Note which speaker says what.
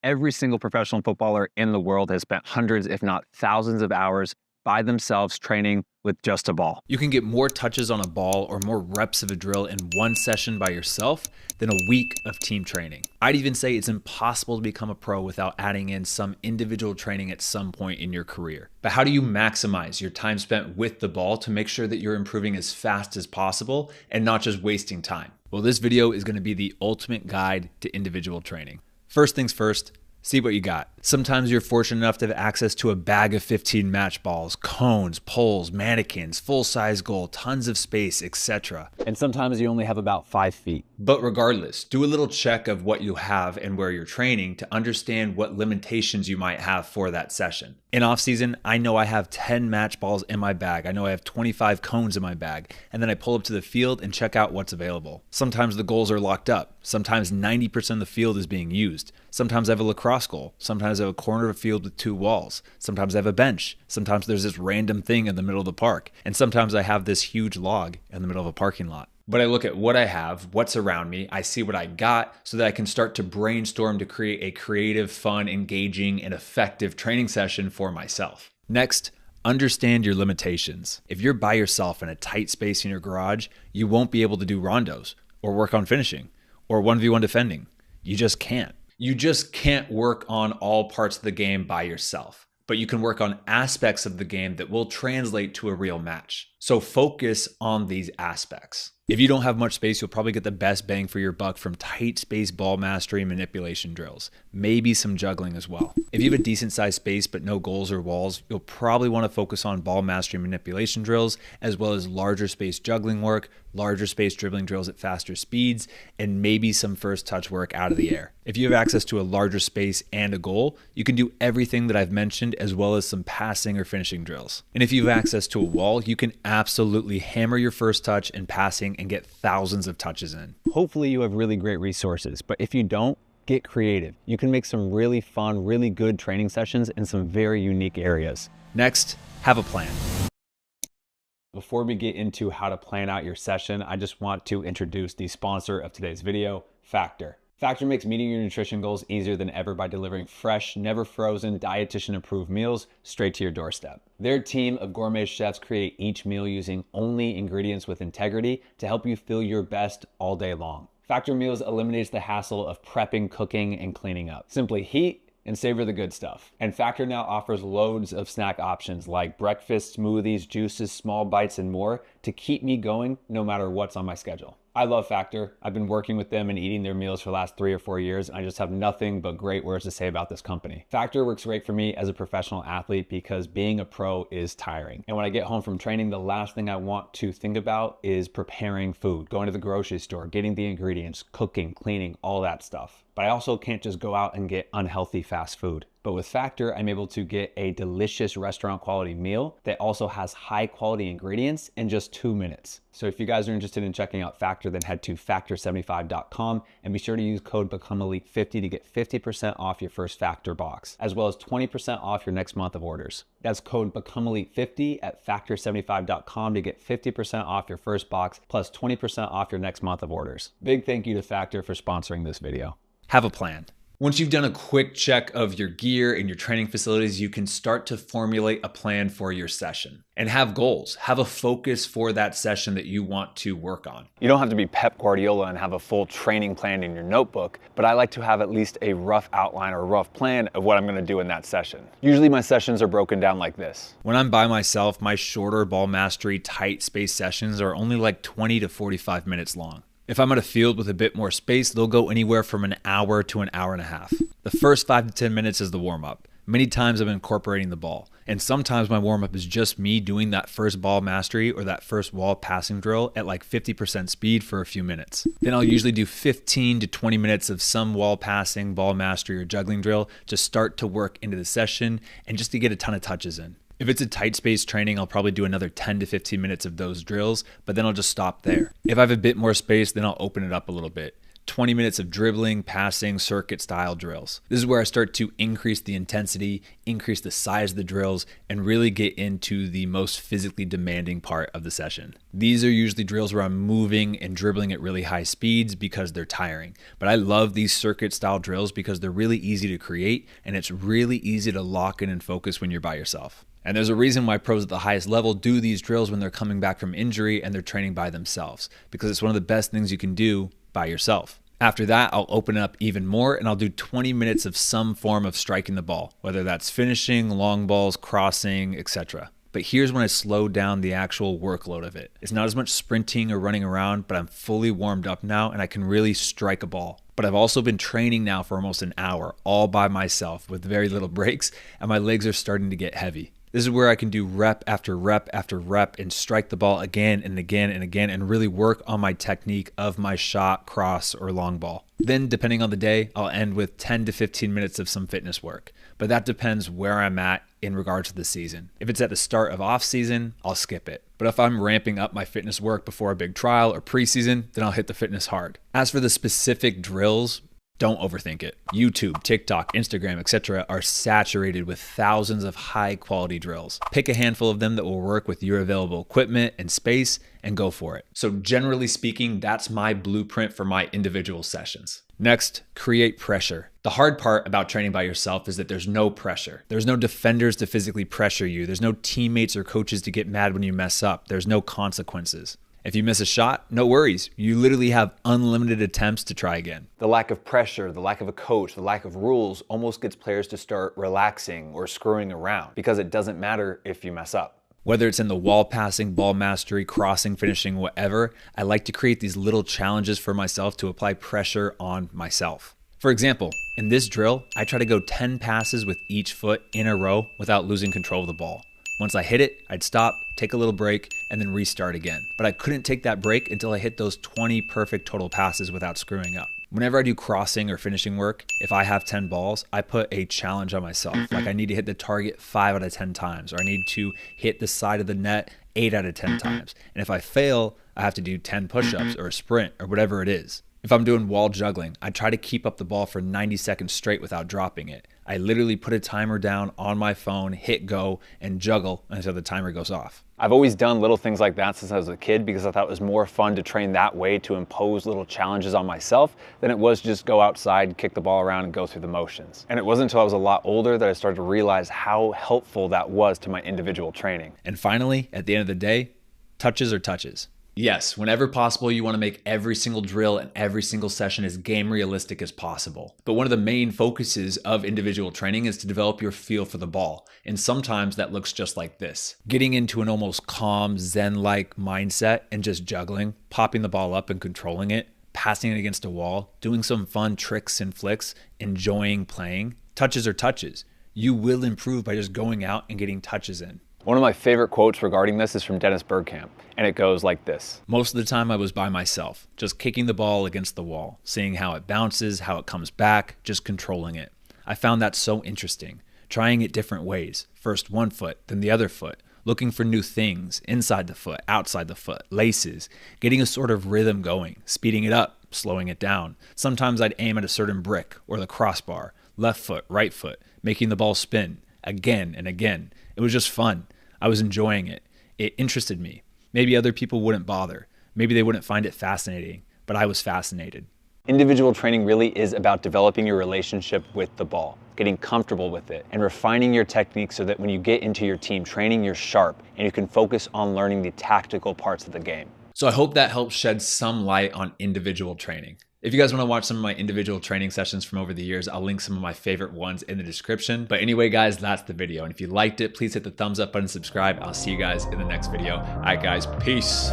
Speaker 1: Every single professional footballer in the world has spent hundreds, if not thousands of hours by themselves training with just a ball.
Speaker 2: You can get more touches on a ball or more reps of a drill in one session by yourself than a week of team training. I'd even say it's impossible to become a pro without adding in some individual training at some point in your career. But how do you maximize your time spent with the ball to make sure that you're improving as fast as possible and not just wasting time? Well, this video is going to be the ultimate guide to individual training. First things first, see what you got. Sometimes you're fortunate enough to have access to a bag of 15 match balls, cones, poles, mannequins, full-size goal, tons of space, etc.
Speaker 1: And sometimes you only have about 5 feet.
Speaker 2: But regardless, do a little check of what you have and where you're training to understand what limitations you might have for that session. In off season, I know I have 10 match balls in my bag. I know I have 25 cones in my bag. And then I pull up to the field and check out what's available. Sometimes the goals are locked up. Sometimes 90% of the field is being used. Sometimes I have a lacrosse goal. Sometimes I have a corner of a field with 2 walls. Sometimes I have a bench. Sometimes there's this random thing in the middle of the park. And sometimes I have this huge log in the middle of a parking lot. But I look at what I have, what's around me, I see what I got so that I can start to brainstorm to create a creative, fun, engaging, and effective training session for myself. Next, understand your limitations. If you're by yourself in a tight space in your garage, you won't be able to do rondos or work on finishing or 1v1 defending. You just can't. You just can't work on all parts of the game by yourself, but you can work on aspects of the game that will translate to a real match. So focus on these aspects. If you don't have much space, you'll probably get the best bang for your buck from tight space ball mastery and manipulation drills, maybe some juggling as well. If you have a decent sized space but no goals or walls, you'll probably want to focus on ball mastery and manipulation drills, as well as larger space juggling work, larger space dribbling drills at faster speeds, and maybe some first touch work out of the air. If you have access to a larger space and a goal, you can do everything that I've mentioned, as well as some passing or finishing drills. And if you have access to a wall, you can absolutely hammer your first touch and passing and get thousands of touches in.
Speaker 1: Hopefully you have really great resources, but if you don't, get creative. You can make some really fun, really good training sessions in some very unique areas.
Speaker 2: Next, have a plan.
Speaker 1: Before we get into how to plan out your session, I just want to introduce the sponsor of today's video, Factor. Factor makes meeting your nutrition goals easier than ever by delivering fresh, never frozen, dietitian-approved meals straight to your doorstep. Their team of gourmet chefs create each meal using only ingredients with integrity to help you feel your best all day long. Factor Meals eliminates the hassle of prepping, cooking, and cleaning up. Simply heat and savor the good stuff. And Factor now offers loads of snack options like breakfast, smoothies, juices, small bites, and more to keep me going no matter what's on my schedule. I love Factor. I've been working with them and eating their meals for the last 3 or 4 years. And I just have nothing but great words to say about this company. Factor works great for me as a professional athlete because being a pro is tiring. And when I get home from training, the last thing I want to think about is preparing food, going to the grocery store, getting the ingredients, cooking, cleaning, all that stuff. But I also can't just go out and get unhealthy fast food. But with Factor, I'm able to get a delicious restaurant quality meal that also has high quality ingredients in just 2 minutes. So if you guys are interested in checking out Factor, then head to factor75.com and be sure to use code BecomeElite50 to get 50% off your first Factor box, as well as 20% off your next month of orders. That's code BecomeElite50 at factor75.com to get 50% off your first box, plus 20% off your next month of orders. Big thank you to Factor for sponsoring this video.
Speaker 2: Have a plan. Once you've done a quick check of your gear and your training facilities, you can start to formulate a plan for your session and have goals. Have a focus for that session that you want to work on.
Speaker 1: You don't have to be Pep Guardiola and have a full training plan in your notebook, but I like to have at least a rough outline or rough plan of what I'm gonna do in that session. Usually my sessions are broken down like this.
Speaker 2: When I'm by myself, my shorter ball mastery, tight space sessions are only like 20 to 45 minutes long. If I'm at a field with a bit more space, they'll go anywhere from an hour to an hour and a half. The first 5 to 10 minutes is the warm-up. Many times I'm incorporating the ball, and sometimes my warm-up is just me doing that first ball mastery or that first wall passing drill at like 50% speed for a few minutes. Then I'll usually do 15 to 20 minutes of some wall passing, ball mastery, or juggling drill to start to work into the session and just to get a ton of touches in. If it's a tight space training, I'll probably do another 10 to 15 minutes of those drills, but then I'll just stop there. If I have a bit more space, then I'll open it up a little bit. 20 minutes of dribbling, passing, circuit style drills. This is where I start to increase the intensity, increase the size of the drills, and really get into the most physically demanding part of the session. These are usually drills where I'm moving and dribbling at really high speeds because they're tiring. But I love these circuit style drills because they're really easy to create and it's really easy to lock in and focus when you're by yourself. And there's a reason why pros at the highest level do these drills when they're coming back from injury and they're training by themselves, because it's one of the best things you can do by yourself. After that, I'll open up even more and I'll do 20 minutes of some form of striking the ball, whether that's finishing, long balls, crossing, etc. But here's when I slow down the actual workload of it. It's not as much sprinting or running around, but I'm fully warmed up now and I can really strike a ball. But I've also been training now for almost an hour, all by myself with very little breaks, and my legs are starting to get heavy. This is where I can do rep after rep after rep and strike the ball again and again and again and really work on my technique of my shot, cross, or long ball. Then, depending on the day, I'll end with 10 to 15 minutes of some fitness work. But that depends where I'm at in regards to the season. If it's at the start of off season, I'll skip it. But if I'm ramping up my fitness work before a big trial or preseason, then I'll hit the fitness hard. As for the specific drills, don't overthink it. YouTube, TikTok, Instagram, etc. are saturated with thousands of high quality drills. Pick a handful of them that will work with your available equipment and space and go for it. So generally speaking, that's my blueprint for my individual sessions. Next, create pressure. The hard part about training by yourself is that there's no pressure. There's no defenders to physically pressure you. There's no teammates or coaches to get mad when you mess up. There's no consequences. If you miss a shot, no worries. You literally have unlimited attempts to try again.
Speaker 1: The lack of pressure, the lack of a coach, the lack of rules almost gets players to start relaxing or screwing around because it doesn't matter if you mess up.
Speaker 2: Whether it's in the wall passing, ball mastery, crossing, finishing, whatever, I like to create these little challenges for myself to apply pressure on myself. For example, in this drill, I try to go 10 passes with each foot in a row without losing control of the ball. Once I hit it, I'd stop, take a little break, and then restart again. But I couldn't take that break until I hit those 20 perfect total passes without screwing up. Whenever I do crossing or finishing work, if I have 10 balls, I put a challenge on myself. Like I need to hit the target 5 out of 10 times, or I need to hit the side of the net 8 out of 10 times. And if I fail, I have to do 10 push-ups or a sprint or whatever it is. If I'm doing wall juggling, I try to keep up the ball for 90 seconds straight without dropping it. I literally put a timer down on my phone, hit go, and juggle until the timer goes off.
Speaker 1: I've always done little things like that since I was a kid because I thought it was more fun to train that way, to impose little challenges on myself, than it was just go outside, kick the ball around, and go through the motions. And it wasn't until I was a lot older that I started to realize how helpful that was to my individual training.
Speaker 2: And finally, at the end of the day, touches are touches. Yes, whenever possible, you want to make every single drill and every single session as game realistic as possible. But one of the main focuses of individual training is to develop your feel for the ball. And sometimes that looks just like this. Getting into an almost calm, zen-like mindset and just juggling, popping the ball up and controlling it, passing it against a wall, doing some fun tricks and flicks, enjoying playing. Touches are touches. You will improve by just going out and getting touches in.
Speaker 1: One of my favorite quotes regarding this is from Dennis Bergkamp, and it goes like this.
Speaker 2: Most of the time I was by myself, just kicking the ball against the wall, seeing how it bounces, how it comes back, just controlling it. I found that so interesting, trying it different ways. First one foot, then the other foot, looking for new things, inside the foot, outside the foot, laces, getting a sort of rhythm going, speeding it up, slowing it down. Sometimes I'd aim at a certain brick or the crossbar, left foot, right foot, making the ball spin again and again. It was just fun. I was enjoying it. It interested me. Maybe other people wouldn't bother. Maybe they wouldn't find it fascinating, but I was fascinated.
Speaker 1: Individual training really is about developing your relationship with the ball, getting comfortable with it, and refining your technique so that when you get into your team training, you're sharp and you can focus on learning the tactical parts of the game.
Speaker 2: So I hope that helps shed some light on individual training. If you guys want to watch some of my individual training sessions from over the years, I'll link some of my favorite ones in the description. But anyway, guys, that's the video. And if you liked it, please hit the thumbs up button, subscribe. I'll see you guys in the next video. All right, guys, peace.